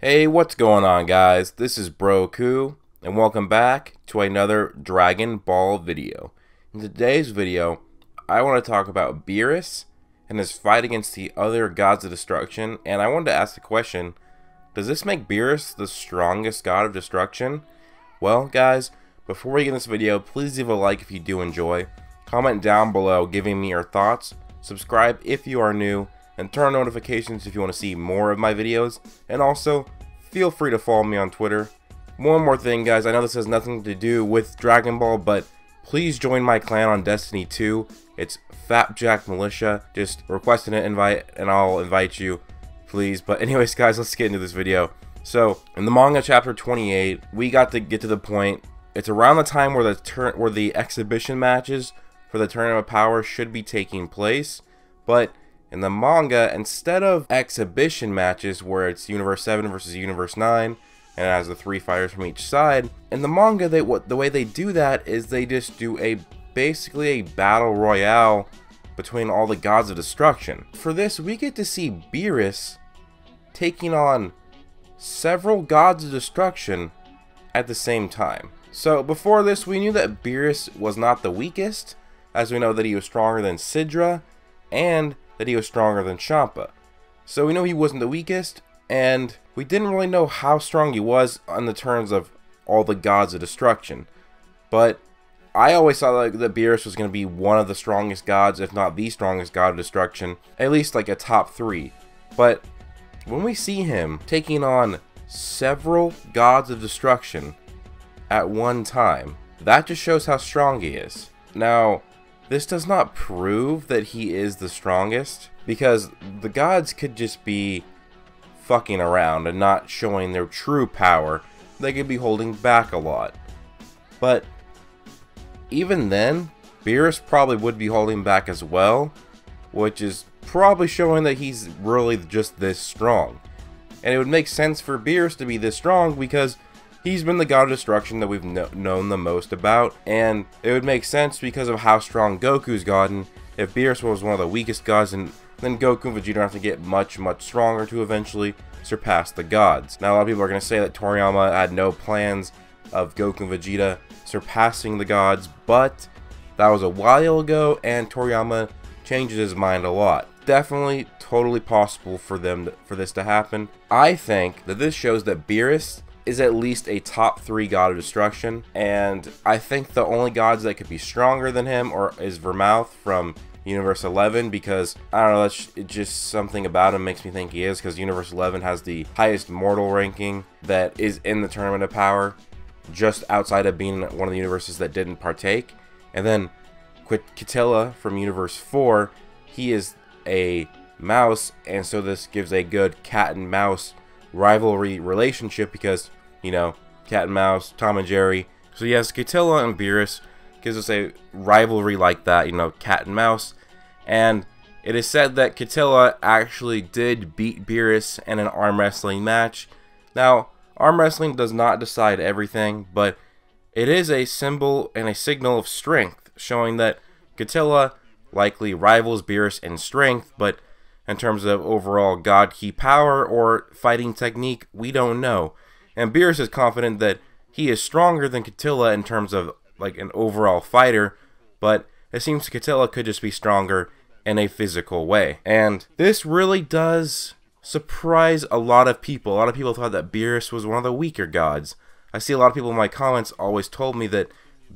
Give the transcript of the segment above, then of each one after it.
Hey, what's going on, guys? This is Broku, and welcome back to another Dragon Ball video. In today's video, I want to talk about Beerus and his fight against the other gods of destruction, and I wanted to ask the question, does this make Beerus the strongest god of destruction? Well, guys, before we get in this video, please leave a like if you do enjoy, comment down below giving me your thoughts, subscribe if you are new, and turn on notifications if you want to see more of my videos, and also feel free to follow me on Twitter. One more thing, guys, I know this has nothing to do with Dragon Ball, but please join my clan on Destiny 2. It's FatJack Militia. Just request an invite and I'll invite you, please. But anyways, guys, let's get into this video. So in the manga chapter 28, we got to get to the point. It's around the time where the exhibition matches for the Tournament of Power should be taking place, but in the manga, instead of exhibition matches where it's Universe 7 versus Universe 9 and it has the 3 fighters from each side, in the manga the way they do that is they just do basically a battle royale between all the gods of destruction. For this, we get to see Beerus taking on several gods of destruction at the same time. So before this, we knew that Beerus was not the weakest, as we know that he was stronger than Sidra and that he was stronger than Champa. So we know he wasn't the weakest, and we didn't really know how strong he was on the terms of all the gods of destruction. But I always thought that Beerus was going to be one of the strongest gods, if not the strongest god of destruction, at least like a top 3. But when we see him taking on several gods of destruction at one time, that just shows how strong he is. Now, this does not prove that he is the strongest, because the gods could just be fucking around and not showing their true power. They could be holding back a lot. But even then, Beerus probably would be holding back as well, which is probably showing that he's really just this strong. And it would make sense for Beerus to be this strong because he's been the god of destruction that we've known the most about, and it would make sense because of how strong Goku's gotten. If Beerus was one of the weakest gods, and then Goku and Vegeta have to get much stronger to eventually surpass the gods. Now, a lot of people are going to say that Toriyama had no plans of Goku and Vegeta surpassing the gods, but that was a while ago, and Toriyama changes his mind a lot. Definitely, totally possible for this to happen. I think that this shows that Beerus is at least a top 3 god of destruction, and I think the only gods that could be stronger than him is Vermouth from Universe 11, because I don't know, it's just something about him makes me think he is, because Universe 11 has the highest mortal ranking that is in the Tournament of Power, just outside of being one of the universes that didn't partake. And then Kitilla from Universe 4, he is a mouse, and so this gives a good cat and mouse rivalry relationship, because, you know, cat and mouse, Tom and Jerry. So yes, Kitilla and Beerus gives us a rivalry like that, you know, cat and mouse. And it is said that Kitilla actually did beat Beerus in an arm wrestling match. Now, arm wrestling does not decide everything, but it is a symbol and a signal of strength, showing that Kitilla likely rivals Beerus in strength, but in terms of overall god key power or fighting technique, we don't know. And Beerus is confident that he is stronger than Kitilla in terms of like an overall fighter, but it seems Kitilla could just be stronger in a physical way. And this really does surprise a lot of people. A lot of people thought that Beerus was one of the weaker gods. I see a lot of people in my comments always told me that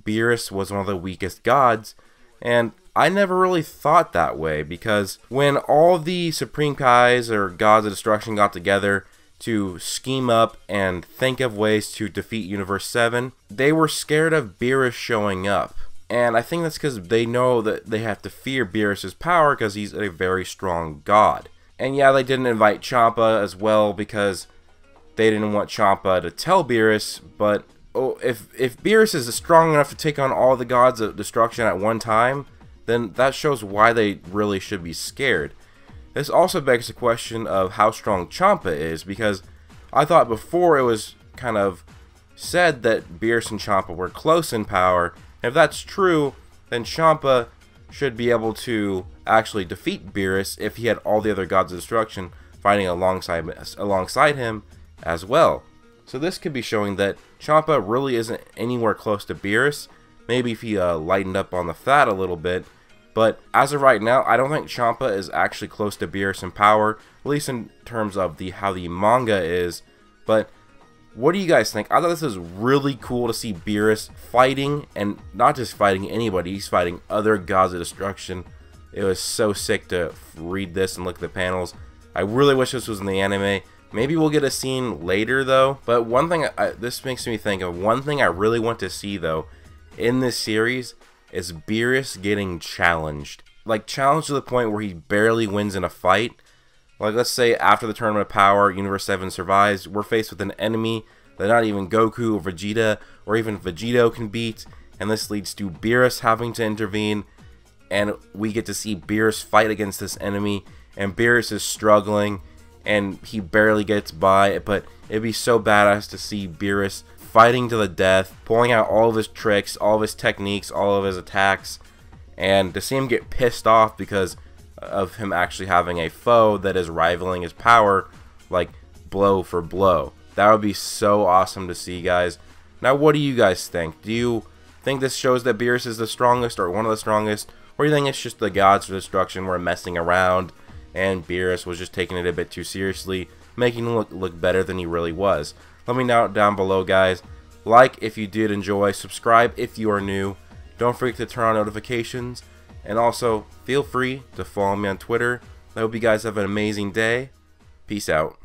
Beerus was one of the weakest gods, and I never really thought that way, because when all the Supreme Kais or gods of destruction got together to scheme up and think of ways to defeat Universe 7, they were scared of Beerus showing up. And I think that's because they know that they have to fear Beerus's power because he's a very strong god. And yeah, they didn't invite Champa as well because they didn't want Champa to tell Beerus, but if Beerus is strong enough to take on all the gods of destruction at one time, then that shows why they really should be scared. This also begs the question of how strong Champa is, because I thought before it was kind of said that Beerus and Champa were close in power. If that's true, then Champa should be able to actually defeat Beerus if he had all the other gods of destruction fighting alongside him, as well. So this could be showing that Champa really isn't anywhere close to Beerus. Maybe if he lightened up on the fat a little bit. But as of right now, I don't think Champa is actually close to Beerus in power, at least in terms of how the manga is. But what do you guys think? I thought this was really cool to see Beerus fighting, and not just fighting anybody, he's fighting other gods of destruction. It was so sick to read this and look at the panels. I really wish this was in the anime. Maybe we'll get a scene later though. But one thing, this makes me think of one thing I really want to see though in this series is Beerus getting challenged. Like challenged to the point where he barely wins in a fight. Like let's say after the Tournament of Power, Universe 7 survives, we're faced with an enemy that not even Goku or Vegeta or even Vegito can beat. And this leads to Beerus having to intervene. And we get to see Beerus fight against this enemy. And Beerus is struggling. And he barely gets by. But it'd be so badass to see Beerus fighting to the death, pulling out all of his tricks, all of his techniques, all of his attacks. And to see him get pissed off because of him actually having a foe that is rivaling his power, like blow for blow. That would be so awesome to see, guys. Now, what do you guys think? Do you think this shows that Beerus is the strongest or one of the strongest? Or do you think it's just the gods of destruction were messing around and Beerus was just taking it a bit too seriously, making him look better than he really was? Let me know down below, guys. Like if you did enjoy, subscribe if you are new. Don't forget to turn on notifications. And also, feel free to follow me on Twitter. I hope you guys have an amazing day. Peace out.